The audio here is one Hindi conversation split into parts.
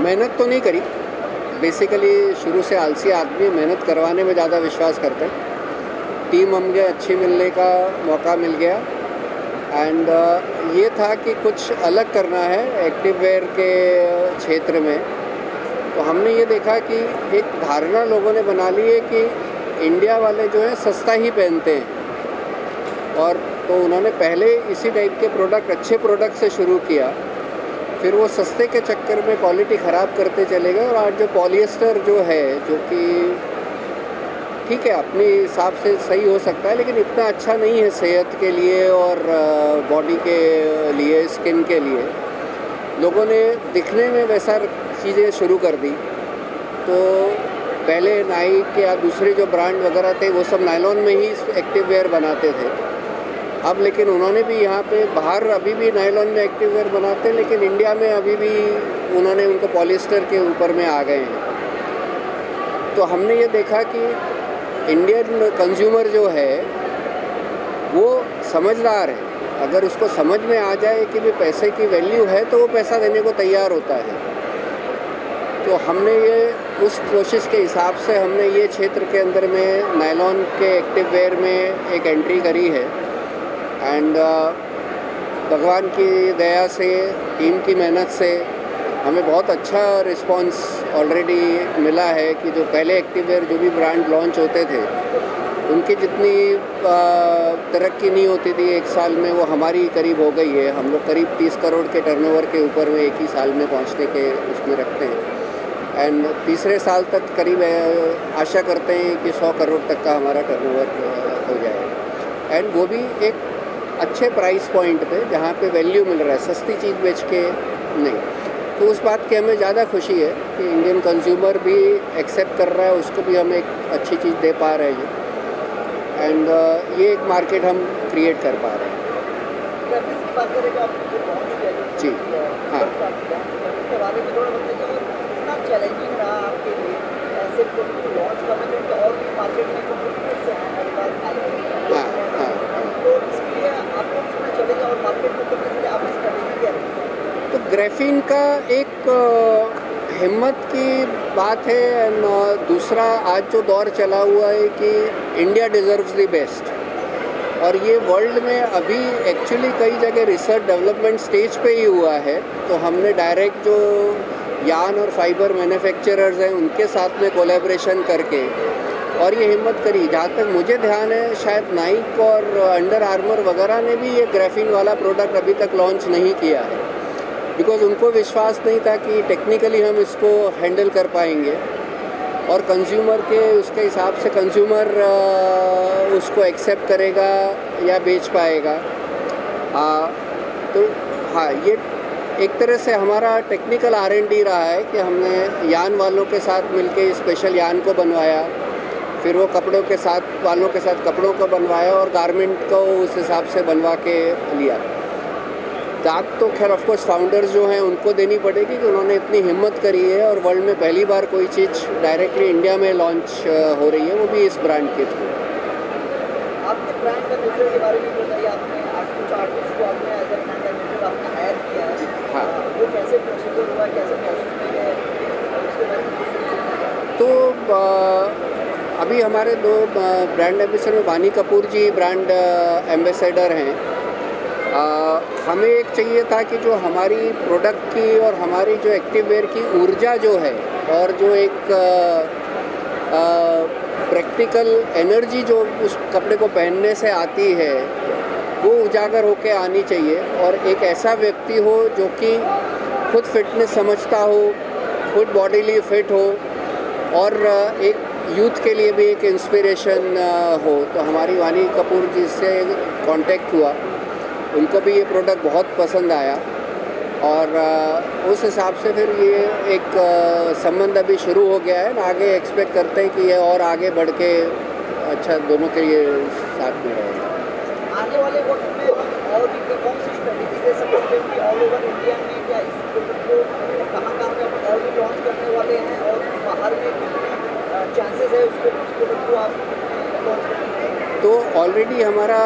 मेहनत तो नहीं करी। बेसिकली शुरू से आलसी आदमी, मेहनत करवाने में ज़्यादा विश्वास करते हैं। टीम हमें अच्छी मिलने का मौका मिल गया एंड ये था कि कुछ अलग करना है एक्टिव वेयर के क्षेत्र में। तो हमने ये देखा कि एक धारणा लोगों ने बना ली है कि इंडिया वाले जो हैं सस्ता ही पहनते हैं, और तो उन्होंने पहले इसी टाइप के प्रोडक्ट, अच्छे प्रोडक्ट से शुरू किया। फिर वो सस्ते के चक्कर में क्वालिटी ख़राब करते चले गए, और आज जो पॉलिएस्टर जो है, जो कि ठीक है अपने हिसाब से सही हो सकता है, लेकिन इतना अच्छा नहीं है सेहत के लिए और बॉडी के लिए, स्किन के लिए। लोगों ने दिखने में वैसा चीज़ें शुरू कर दी। तो पहले नाइक या दूसरे जो ब्रांड वगैरह थे वो सब नायलॉन में ही एक्टिव वेयर बनाते थे। अब लेकिन उन्होंने भी यहाँ पे बाहर अभी भी नायलॉन में एक्टिव वेयर बनाते हैं, लेकिन इंडिया में अभी भी उन्होंने उनको पॉलिएस्टर के ऊपर में आ गए हैं। तो हमने ये देखा कि इंडियन कंज्यूमर जो है वो समझदार है। अगर उसको समझ में आ जाए कि भी पैसे की वैल्यू है तो वो पैसा देने को तैयार होता है। तो हमने ये उस कोशिश के हिसाब से हमने ये क्षेत्र के अंदर में नायलॉन के एक्टिव वेयर में एक एंट्री करी है एंड भगवान की दया से, टीम की मेहनत से हमें बहुत अच्छा रिस्पांस ऑलरेडी मिला है कि जो पहले एक्टिव वेयर जो भी ब्रांड लॉन्च होते थे उनकी जितनी तरक्की नहीं होती थी एक साल में, वो हमारी करीब हो गई है। हम लोग करीब 30 करोड़ के टर्नओवर के ऊपर में एक ही साल में पहुंचने के उसमें रखते हैं एंड तीसरे साल तक करीब आशा करते हैं कि 100 करोड़ तक का हमारा टर्नओवर हो जाएगा, एंड वो भी एक अच्छे प्राइस पॉइंट पे जहाँ पे वैल्यू मिल रहा है, सस्ती चीज़ बेच के नहीं। तो उस बात की हमें ज़्यादा खुशी है कि इंडियन कंज्यूमर भी एक्सेप्ट कर रहा है, उसको भी हम एक अच्छी चीज़ दे पा रहे हैं एंड ये एक मार्केट हम क्रिएट कर पा रहे हैं। जी हाँ, चैलेंजिंग रहा आपके लिए ऐसे प्रोडक्ट को लॉन्च करना, क्योंकि और भी मार्केट में कॉम्पिटिटर्स हैं हमारे पास। हाँ, तो इसके लिए आपको कितना चलेगा और मार्केट में करने के लिए आपकी स्ट्रेटेजी क्या है? तो ग्राफीन का एक हिम्मत की बात है एंड दूसरा आज जो दौर चला हुआ है कि इंडिया डिज़र्व्स द बेस्ट, और ये वर्ल्ड में अभी एक्चुअली कई जगह रिसर्च डेवलपमेंट स्टेज पे ही हुआ है। तो हमने डायरेक्ट जो यान और फाइबर मैन्युफैक्चरर्स हैं उनके साथ में कोलैबोरेशन करके और ये हिम्मत करी। जहाँ तक मुझे ध्यान है शायद नाइक और अंडर आर्मर वगैरह ने भी ये ग्राफीन वाला प्रोडक्ट अभी तक लॉन्च नहीं किया है, बिकॉज़ उनको विश्वास नहीं था कि टेक्निकली हम इसको हैंडल कर पाएंगे और कंज्यूमर के उसके हिसाब से कंज्यूमर उसको एक्सेप्ट करेगा या बेच पाएगा। तो हाँ, ये एक तरह से हमारा टेक्निकल R&D रहा है कि हमने यान वालों के साथ मिलके स्पेशल यान को बनवाया, फिर वो कपड़ों के साथ वालों के साथ कपड़ों को बनवाया और गारमेंट को उस हिसाब से बनवा के लिया। दाद तो खैर ऑफकोर्स फाउंडर्स जो हैं उनको देनी पड़ेगी कि उन्होंने इतनी हिम्मत करी है और वर्ल्ड में पहली बार कोई चीज़ डायरेक्टली इंडिया में लॉन्च हो रही है, वो भी इस ब्रांड के थ्रू। आपके ब्रांड का नेचर के बारे में बताइए। आपने कुछ आर्टिस्ट को आपने एज ए ब्रांड एम्बेसडर आपने हायर किया है। हाँ, वो कैसे प्रोसीजर हुआ, कैसे प्रोसेस में है, उसके बारे में? तो अभी हमारे 2 ब्रांड एम्बेसडर में वानी कपूर जी ब्रांड एम्बेसडर हैं। हमें एक चाहिए था कि जो हमारी प्रोडक्ट की और हमारी जो एक्टिव वेयर की ऊर्जा जो है और जो एक प्रैक्टिकल एनर्जी जो उस कपड़े को पहनने से आती है वो उजागर होके आनी चाहिए, और एक ऐसा व्यक्ति हो जो कि खुद फिटनेस समझता हो, खुद बॉडीली फिट हो और एक यूथ के लिए भी एक इंस्पिरेशन हो। तो हमारी वानी कपूर जी से कांटेक्ट हुआ, उनको भी ये प्रोडक्ट बहुत पसंद आया और उस हिसाब से फिर ये एक संबंध अभी शुरू हो गया है। आगे एक्सपेक्ट करते हैं कि ये और आगे बढ़ के अच्छा दोनों के लिए साथ में रहेगा। आने वाले वक्त में और भी कौन सी स्ट्रेटेजी दे सकते हैं कि ऑल ओवर इंडिया में क्या इस प्रोडक्ट को कहाँ पे और भी लॉन्च करने वाले हैं और बाहर में कितने चांसेस है उसको उस प्रोडक्ट को आप लॉन्च करने? तो ऑलरेडी हमारा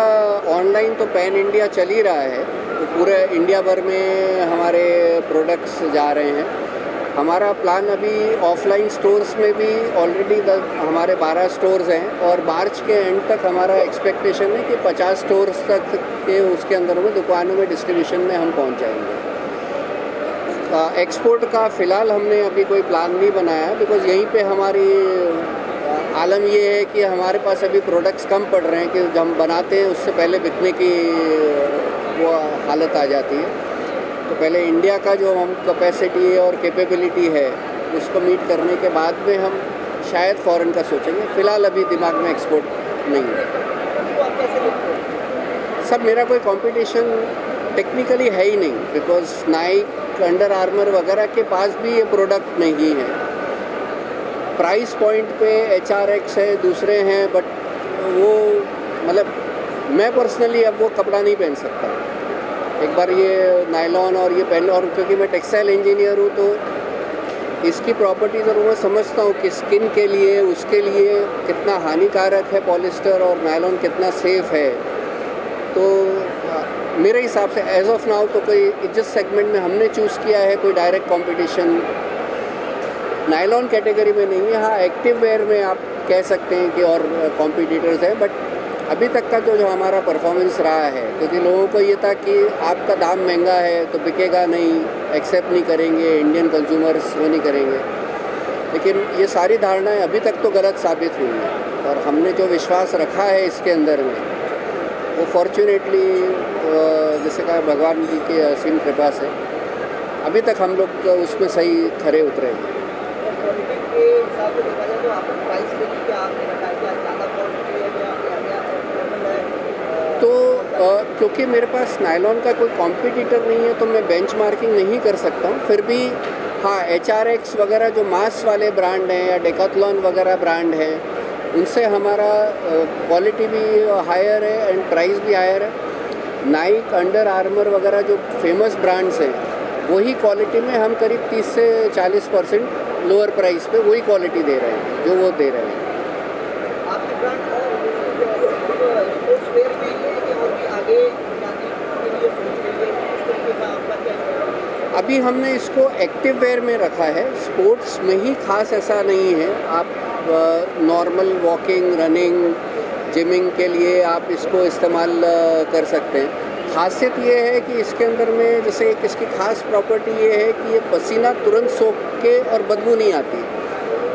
ऑनलाइन तो पैन इंडिया चल ही रहा है, तो पूरे इंडिया भर में हमारे प्रोडक्ट्स जा रहे हैं हमारा प्लान अभी ऑफलाइन स्टोर्स में भी ऑलरेडी हमारे 12 स्टोर्स हैं और मार्च के एंड तक हमारा एक्सपेक्टेशन है कि 50 स्टोर्स तक के उसके अंदर में दुकानों में डिस्ट्रीब्यूशन में हम पहुंच जाएंगे। एक्सपोर्ट का फ़िलहाल हमने अभी कोई प्लान नहीं बनाया है, बिकॉज़ यहीं पे हमारी आलम ये है कि हमारे पास अभी प्रोडक्ट्स कम पड़ रहे हैं कि जब हम बनाते हैं उससे पहले बिकने की वो हालत आ जाती है। तो पहले इंडिया का जो हम कैपेसिटी और कैपेबिलिटी है उसको मीट करने के बाद में हम शायद फ़ॉरेन का सोचेंगे। फ़िलहाल अभी दिमाग में एक्सपोर्ट नहीं है। तो आप कैसे देखते हो? सब मेरा कोई कंपटीशन टेक्निकली है ही नहीं, बिकॉज़ नाइक, अंडर आर्मर वगैरह के पास भी ये प्रोडक्ट नहीं है। प्राइस पॉइंट पे HRX है, दूसरे हैं, बट वो मतलब मैं पर्सनली अब वो कपड़ा नहीं पहन सकता। एक बार ये नायलॉन और ये पहन, और क्योंकि मैं टेक्सटाइल इंजीनियर हूँ तो इसकी प्रॉपर्टीज़ और मैं समझता हूँ कि स्किन के लिए, उसके लिए कितना हानिकारक है पॉलिस्टर और नायलॉन कितना सेफ़ है। तो मेरे हिसाब से एज ऑफ नाउ तो कोई जिस सेगमेंट में हमने चूज़ किया है कोई डायरेक्ट कंपटीशन नायलॉन कैटेगरी में नहीं है। हाँ, एक्टिव वेयर में आप कह सकते हैं कि और कॉम्पिटिटर्स हैं, बट अभी तक का जो हमारा परफॉर्मेंस रहा है, क्योंकि लोगों को ये था कि आपका दाम महंगा है तो बिकेगा नहीं, एक्सेप्ट नहीं करेंगे, इंडियन कंज्यूमर्स वो नहीं करेंगे। लेकिन ये सारी धारणाएं अभी तक तो गलत साबित हुई हैं और हमने जो विश्वास रखा है इसके अंदर में वो फॉर्चुनेटली जैसे कहा भगवान जी की असीम कृपा से अभी तक हम लोग उसमें सही खरे उतरे हैं। क्वालिटी के हिसाब से देखा जाए तो आपको प्राइस रेंज क्या आपने रखा है? क्या ज़्यादा क्वालिटी है या अफोर्डेबल है? तो क्योंकि मेरे पास नायलॉन का कोई कॉम्पिटिटर नहीं है तो मैं बेंचमार्किंग नहीं कर सकता हूँ। फिर भी हाँ, HRX वगैरह जो मास वाले ब्रांड हैं या डेकाथलॉन वगैरह ब्रांड हैं उनसे हमारा क्वालिटी भी हायर है एंड प्राइस भी हायर है। नाइक, अंडर आर्मर वगैरह जो फेमस ब्रांड्स हैं वही क्वालिटी में हम करीब 30 से 40% लोअर प्राइस पे वही क्वालिटी दे रहे हैं जो वो दे रहे हैं। आपके ब्रांड और स्पोर्ट्स वेयर में है कि और भी आगे जाने के लिए सोच रही है? किस तरीके का आपका क्या है? अभी हमने इसको एक्टिव वेयर में रखा है, स्पोर्ट्स में ही खास ऐसा नहीं है। आप नॉर्मल वॉकिंग, रनिंग, जिमिंग के लिए आप इसको इस्तेमाल कर सकते हैं। खासियत ये है कि इसके अंदर में जैसे एक इसकी खास प्रॉपर्टी ये है कि ये पसीना तुरंत सोख के और बदबू नहीं आती।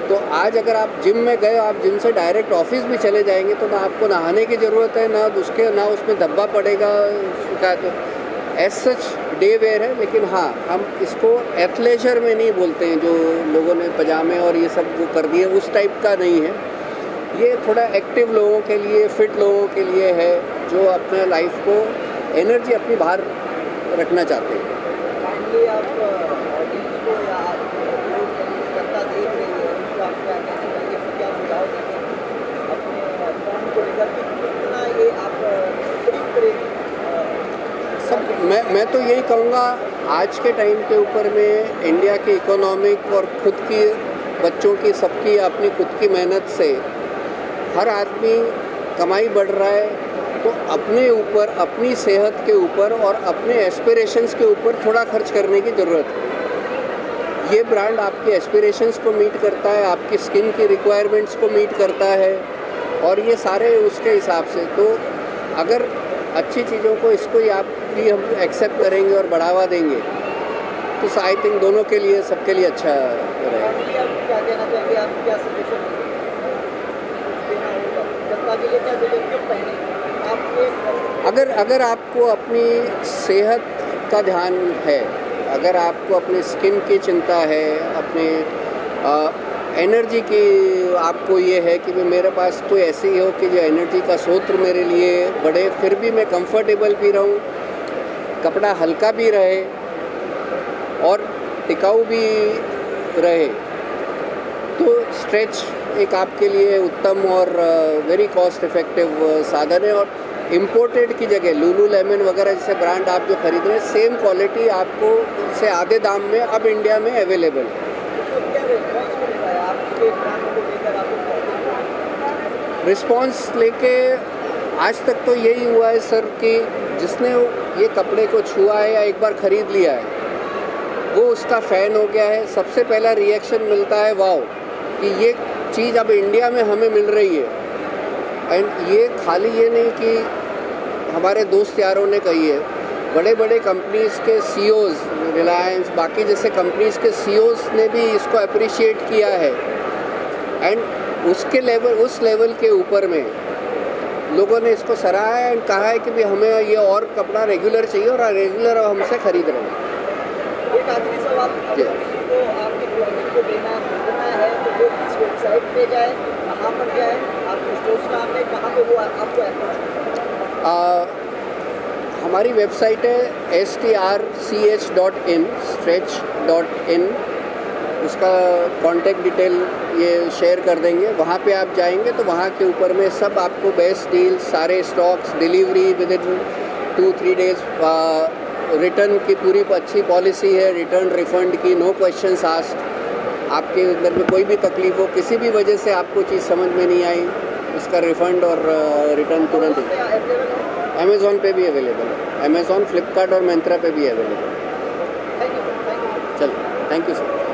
तो आज अगर आप जिम में गए, आप जिम से डायरेक्ट ऑफिस भी चले जाएंगे तो ना आपको नहाने की ज़रूरत है, ना उसमें धब्बा पड़ेगा क्या। तो एज सच डे वेयर है, लेकिन हाँ, हम इसको एथलेजर में नहीं बोलते हैं जो लोगों ने पजामे और ये सब वो कर दिए, उस टाइप का नहीं है। ये थोड़ा एक्टिव लोगों के लिए, फिट लोगों के लिए है जो अपने लाइफ को एनर्जी अपनी बाहर रखना चाहते हैं। फाइनली आप ऑडियंस को या आप जो जनता देख रही है उसको आप क्या कहना चाहिए, क्या सुझाव देंगे अपने ब्रांड को लेकर कि कितना ये आप करीब करेंगे? सब मैं तो यही कहूँगा, आज के टाइम के ऊपर में इंडिया की इकोनॉमिक और खुद की बच्चों की सबकी अपनी खुद की मेहनत से हर आदमी कमाई बढ़ रहा है, तो अपने ऊपर, अपनी सेहत के ऊपर और अपने एस्पिरेशंस के ऊपर थोड़ा खर्च करने की ज़रूरत है। ये ब्रांड आपके एस्पिरेशंस को मीट करता है, आपकी स्किन की रिक्वायरमेंट्स को मीट करता है और ये सारे उसके हिसाब से। तो अगर अच्छी चीज़ों को इसको आप भी हम एक्सेप्ट करेंगे और बढ़ावा देंगे तो आई थिंक दोनों के लिए, सबके लिए अच्छा रहेगा। फाइनली आप क्या कहना चाहेंगे? आप क्या सजेशन देना होगा जनता के लिए? क्या जरूरत क्यों पहने आपके? अगर आपको अपनी सेहत का ध्यान है, अगर आपको अपनी स्किन की चिंता है, अपने एनर्जी की आपको ये है कि मेरे पास कोई ऐसी हो कि जो एनर्जी का स्रोत मेरे लिए बढ़े, फिर भी मैं कंफर्टेबल भी रहूं, कपड़ा हल्का भी रहे और टिकाऊ भी रहे, तो स्ट्रेच एक आपके लिए उत्तम और वेरी कॉस्ट इफ़ेक्टिव साधन है। और इम्पोर्टेड की जगह लुलुलेमन वगैरह जैसे ब्रांड आप जो खरीद रहे हैं, सेम क्वालिटी आपको से आधे दाम में अब इंडिया में अवेलेबल है। उसको क्या रिस्पॉन्स मिल रहा है आपके ब्रांड को लेकर? आपको रिस्पॉन्स लेके आज तक तो यही हुआ है सर कि जिसने ये कपड़े को छुआ है या एक बार ख़रीद लिया है वो उसका फ़ैन हो गया है। सबसे पहला रिएक्शन मिलता है वाओ, कि ये चीज़ अब इंडिया में हमें मिल रही है। एंड ये खाली ये नहीं कि हमारे दोस्त यारों ने कही है, बड़े बड़े कंपनीज़ के सीईओज़, रिलायंस, बाकी जैसे कंपनीज़ के सीईओज़ ने भी इसको अप्रिशिएट किया है। एंड उसके लेवल, उस लेवल के ऊपर में लोगों ने इसको सराहा है एंड कहा है कि भी हमें ये और कपड़ा रेगुलर चाहिए और रेगुलर हमसे ख़रीद रहे हैं। एक आखिरी सवाल, जी। अगर किसी को आपके प्रोडक्ट को खरीदना है तो वो इस वेबसाइट पे जाए, कहाँ पर जाए, आपके स्टोर्स नाम है, कहाँ पे वो आपको अप्रोच? हमारी वेबसाइट है strch.in, stretch.in। उसका कांटेक्ट डिटेल ये शेयर कर देंगे। वहाँ पे आप जाएंगे तो वहाँ के ऊपर में सब आपको बेस्ट डील, सारे stocks, delivery with in 2-3 days, return की पूरी अच्छी पॉलिसी है, रिटर्न रिफ़ंड की, नो क्वेश्चंस आस्क्ड। आपके अंदर में कोई भी तकलीफ हो, किसी भी वजह से आपको चीज़ समझ में नहीं आई, उसका रिफ़ंड और रिटर्न तुरंत ही। अमेज़ॉन पे भी अवेलेबल है, अमेज़ॉन, फ्लिपकार्ट और मिंत्रा पे भी अवेलेबल है। Thank you. चलो, थैंक यू सर।